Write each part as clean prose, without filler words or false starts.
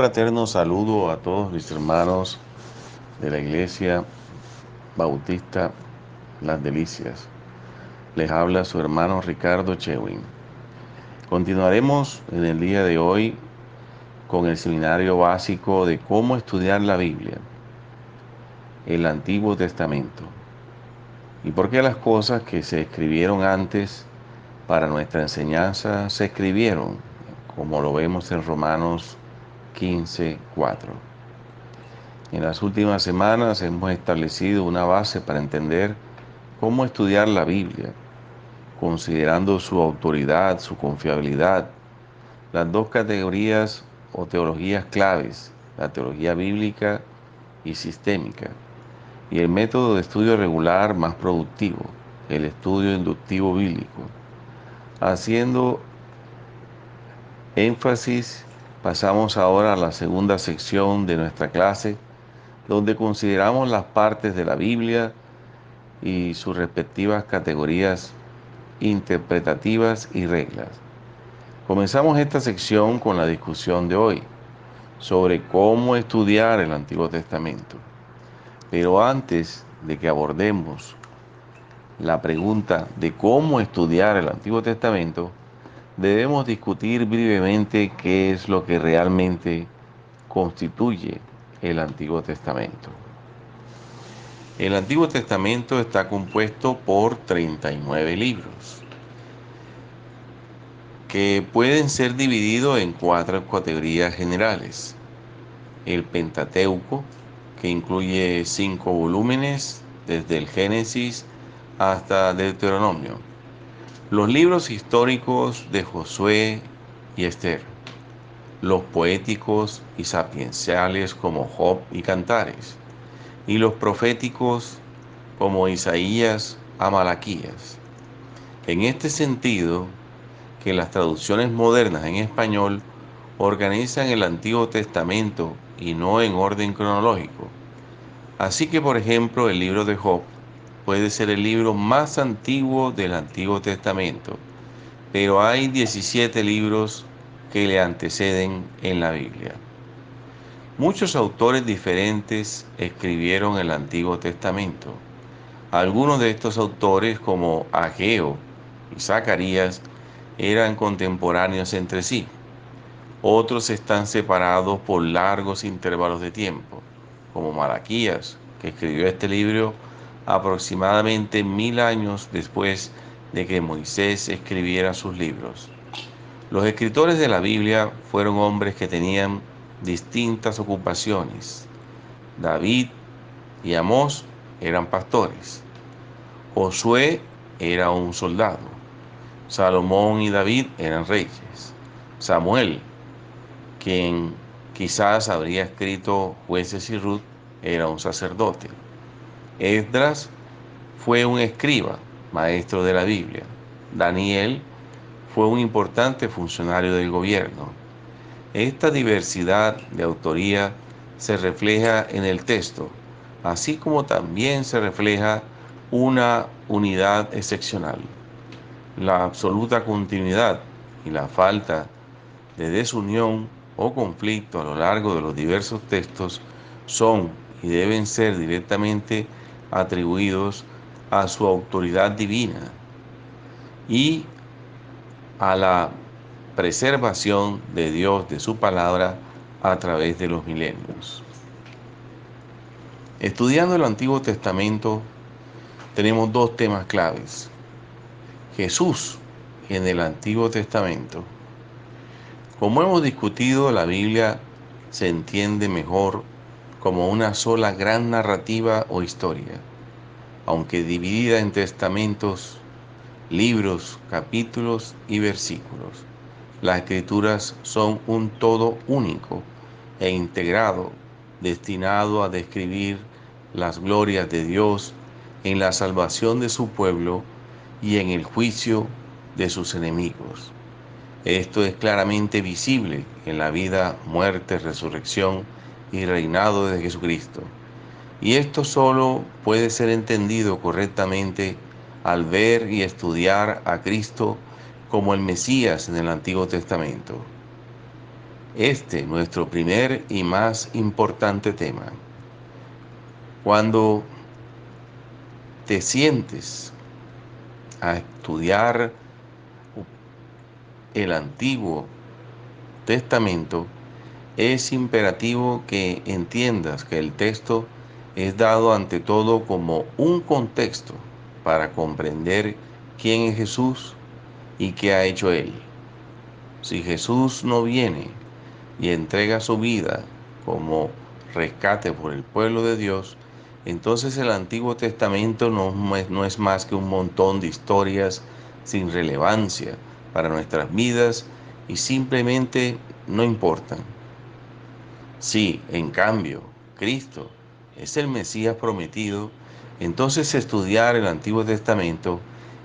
fraterno saludo a todos mis hermanos de la Iglesia Bautista Las Delicias. Les habla su hermano Ricardo Chewin. Continuaremos en el día de hoy con el seminario básico de cómo estudiar la Biblia, el Antiguo Testamento, y por qué las cosas que se escribieron antes para nuestra enseñanza se escribieron, como lo vemos en Romanos 15:4. En las últimas semanas hemos establecido una base para entender cómo estudiar la Biblia, considerando su autoridad, su confiabilidad, las dos categorías o teologías claves, la teología bíblica y sistémica, y el método de estudio regular más productivo, el estudio inductivo bíblico. Haciendo énfasis, pasamos ahora a la segunda sección de nuestra clase, donde consideramos las partes de la Biblia y sus respectivas categorías interpretativas y reglas. Comenzamos esta sección con la discusión de hoy sobre cómo estudiar el Antiguo Testamento. Pero antes de que abordemos la pregunta de cómo estudiar el Antiguo Testamento, debemos discutir brevemente qué es lo que realmente constituye el Antiguo Testamento. El Antiguo Testamento está compuesto por 39 libros, que pueden ser divididos en cuatro categorías generales. El Pentateuco, que incluye 5 volúmenes, desde el Génesis hasta Deuteronomio. Los libros históricos de Josué y Esther. Los poéticos y sapienciales como Job y Cantares. Y los proféticos como Isaías a Malaquías. En este sentido, que las traducciones modernas en español organizan el Antiguo Testamento y no en orden cronológico. Así que, por ejemplo, el libro de Job puede ser el libro más antiguo del Antiguo Testamento, pero hay 17 libros que le anteceden en la Biblia. Muchos autores diferentes escribieron el Antiguo Testamento. Algunos de estos autores, como Ageo y Zacarías, eran contemporáneos entre sí. Otros están separados por largos intervalos de tiempo, como Malaquías, que escribió este libro aproximadamente 1000 años después de que Moisés escribiera sus libros. Los escritores de la Biblia fueron hombres que tenían distintas ocupaciones. David y Amós eran pastores. Josué era un soldado. Salomón y David eran reyes. Samuel, quien quizás habría escrito Jueces y Ruth, era un sacerdote. Esdras fue un escriba, maestro de la Biblia. Daniel fue un importante funcionario del gobierno. Esta diversidad de autoría se refleja en el texto, así como también se refleja una unidad excepcional. La absoluta continuidad y la falta de desunión o conflicto a lo largo de los diversos textos son y deben ser directamente atribuidos a su autoridad divina y a la preservación de Dios de su palabra a través de los milenios. Estudiando el Antiguo Testamento tenemos dos temas claves. Jesús en el Antiguo Testamento. Como hemos discutido, la Biblia se entiende mejor como una sola gran narrativa o historia, aunque dividida en testamentos, libros, capítulos y versículos. Las escrituras son un todo único e integrado, destinado a describir las glorias de Dios en la salvación de su pueblo y en el juicio de sus enemigos. Esto es claramente visible en la vida, muerte, resurrección y reinado de Jesucristo. Y esto solo puede ser entendido correctamente al ver y estudiar a Cristo como el Mesías en el Antiguo Testamento. nuestro primer y más importante tema. Cuando te sientes a estudiar el Antiguo Testamento, es imperativo que entiendas que el texto es dado ante todo como un contexto para comprender quién es Jesús y qué ha hecho Él. Si Jesús no viene y entrega su vida como rescate por el pueblo de Dios, entonces el Antiguo Testamento no es más que un montón de historias sin relevancia para nuestras vidas y simplemente no importan. Si, en cambio, Cristo es el Mesías prometido, entonces estudiar el Antiguo Testamento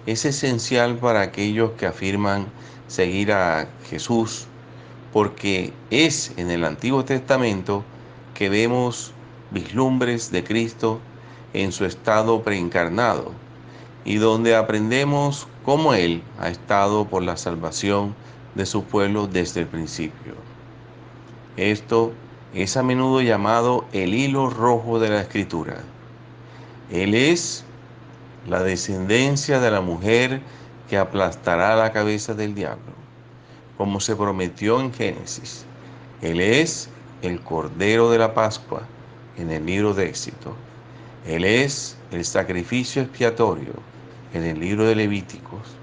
es esencial para aquellos que afirman seguir a Jesús, porque es en el Antiguo Testamento que vemos vislumbres de Cristo en su estado preencarnado y donde aprendemos cómo Él ha estado por la salvación de su pueblo desde el principio. Esto es a menudo llamado el hilo rojo de la Escritura. Él es la descendencia de la mujer que aplastará la cabeza del diablo, como se prometió en Génesis. Él es el Cordero de la Pascua en el libro de Éxodo. Él es el sacrificio expiatorio en el libro de Levíticos.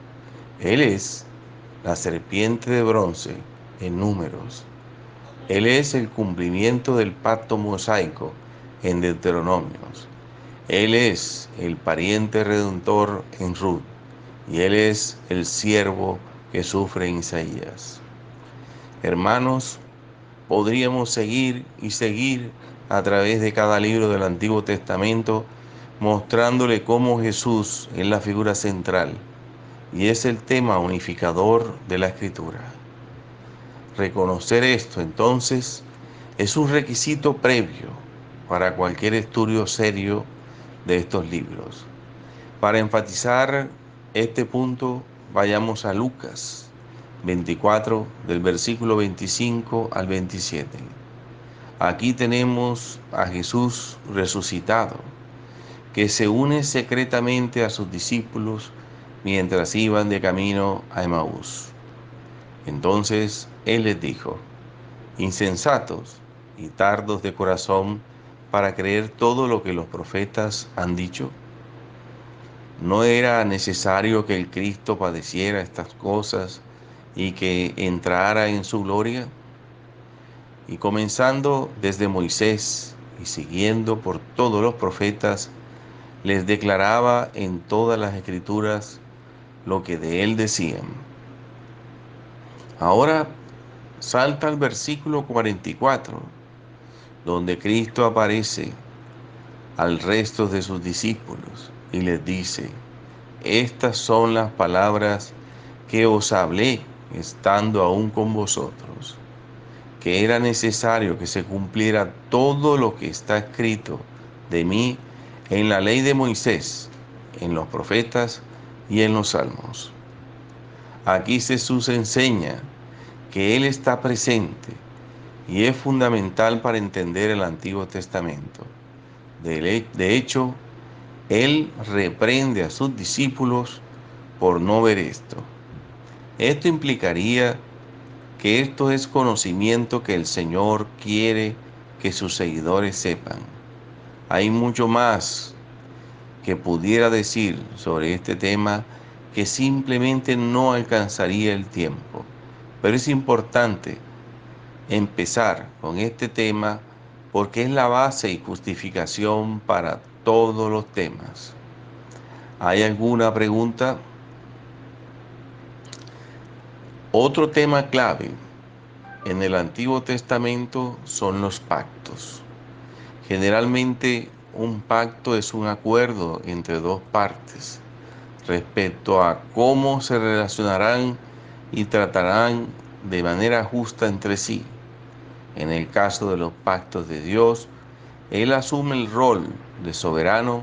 Él es la serpiente de bronce en Números. Él es el cumplimiento del pacto mosaico en Deuteronomios. Él es el pariente redentor en Ruth. Y Él es el siervo que sufre en Isaías. Hermanos, podríamos seguir y seguir a través de cada libro del Antiguo Testamento, mostrándole cómo Jesús es la figura central y es el tema unificador de la Escritura. Reconocer esto, entonces, es un requisito previo para cualquier estudio serio de estos libros. Para enfatizar este punto, vayamos a Lucas 24, del versículo 25 al 27. Aquí tenemos a Jesús resucitado, que se une secretamente a sus discípulos mientras iban de camino a Emaús. Entonces Él les dijo: insensatos y tardos de corazón para creer todo lo que los profetas han dicho. ¿No era necesario que el Cristo padeciera estas cosas y que entrara en su gloria? Y comenzando desde Moisés y siguiendo por todos los profetas, les declaraba en todas las escrituras lo que de él decían. Ahora salta al versículo 44, donde Cristo aparece al resto de sus discípulos y les dice: estas son las palabras que os hablé estando aún con vosotros, que era necesario que se cumpliera todo lo que está escrito de mí en la ley de Moisés, en los profetas y en los salmos. Aquí Jesús enseña que Él está presente y es fundamental para entender el Antiguo Testamento. De hecho, Él reprende a sus discípulos por no ver esto. Esto implicaría que esto es conocimiento que el Señor quiere que sus seguidores sepan. Hay mucho más que pudiera decir sobre este tema que simplemente no alcanzaría el tiempo. Pero es importante empezar con este tema porque es la base y justificación para todos los temas. ¿Hay alguna pregunta? Otro tema clave en el Antiguo Testamento son los pactos. Generalmente, un pacto es un acuerdo entre dos partes respecto a cómo se relacionarán y tratarán de manera justa entre sí. En el caso de los pactos de Dios, Él asume el rol de soberano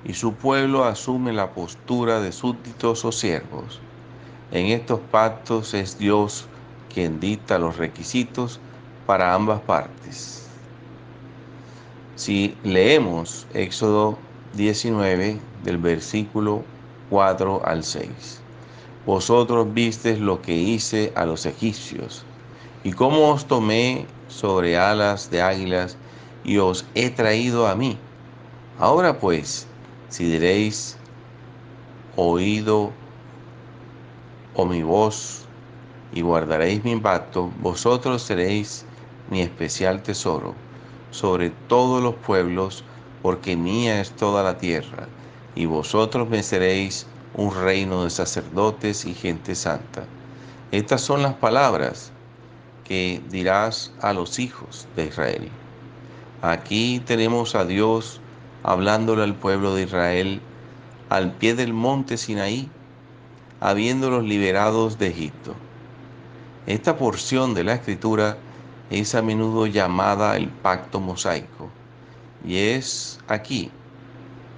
y su pueblo asume la postura de súbditos o siervos. En estos pactos es Dios quien dicta los requisitos para ambas partes. Si leemos Éxodo 19 del versículo 4 al 6. Vosotros visteis lo que hice a los egipcios, y cómo os tomé sobre alas de águilas, y os he traído a mí. Ahora pues, si diréis, oído o mi voz, y guardaréis mi pacto, vosotros seréis mi especial tesoro sobre todos los pueblos, porque mía es toda la tierra, y vosotros me seréis un reino de sacerdotes y gente santa. Estas son las palabras que dirás a los hijos de Israel. Aquí tenemos a Dios hablándole al pueblo de Israel al pie del monte Sinaí, habiéndolos liberados de Egipto. Esta porción de la escritura es a menudo llamada el pacto mosaico, y es aquí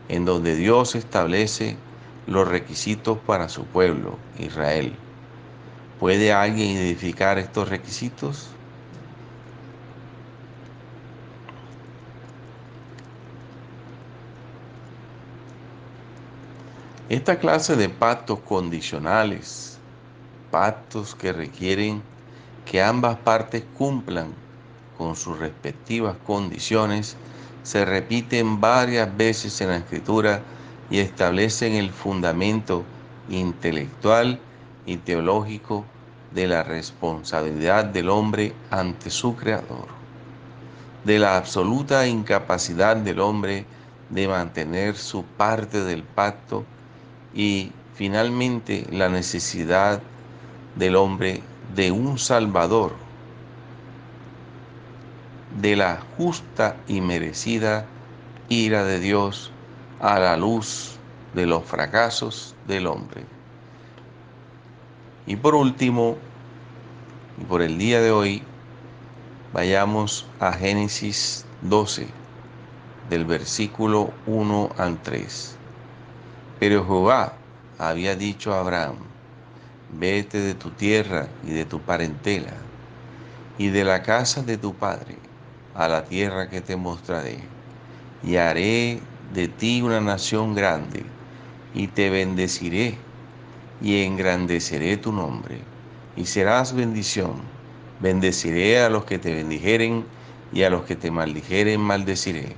en donde Dios establece los requisitos para su pueblo, Israel. ¿Puede alguien identificar estos requisitos? Esta clase de pactos condicionales, pactos que requieren que ambas partes cumplan con sus respectivas condiciones, se repiten varias veces en la Escritura y establecen el fundamento intelectual y teológico de la responsabilidad del hombre ante su Creador, de la absoluta incapacidad del hombre de mantener su parte del pacto y finalmente la necesidad del hombre de un Salvador, de la justa y merecida ira de Dios a la luz de los fracasos del hombre. Y por último, y por el día de hoy, vayamos a Génesis 12, del versículo 1 al 3. Pero Jehová había dicho a Abraham, vete de tu tierra y de tu parentela y de la casa de tu padre a la tierra que te mostraré, y haré de ti una nación grande, y te bendeciré, y engrandeceré tu nombre, y serás bendición. Bendeciré a los que te bendijeren, y a los que te maldijeren maldeciré,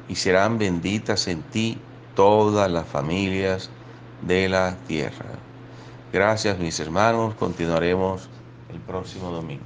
y serán benditas en ti todas las familias de la tierra. Gracias, mis hermanos. Continuaremos el próximo domingo.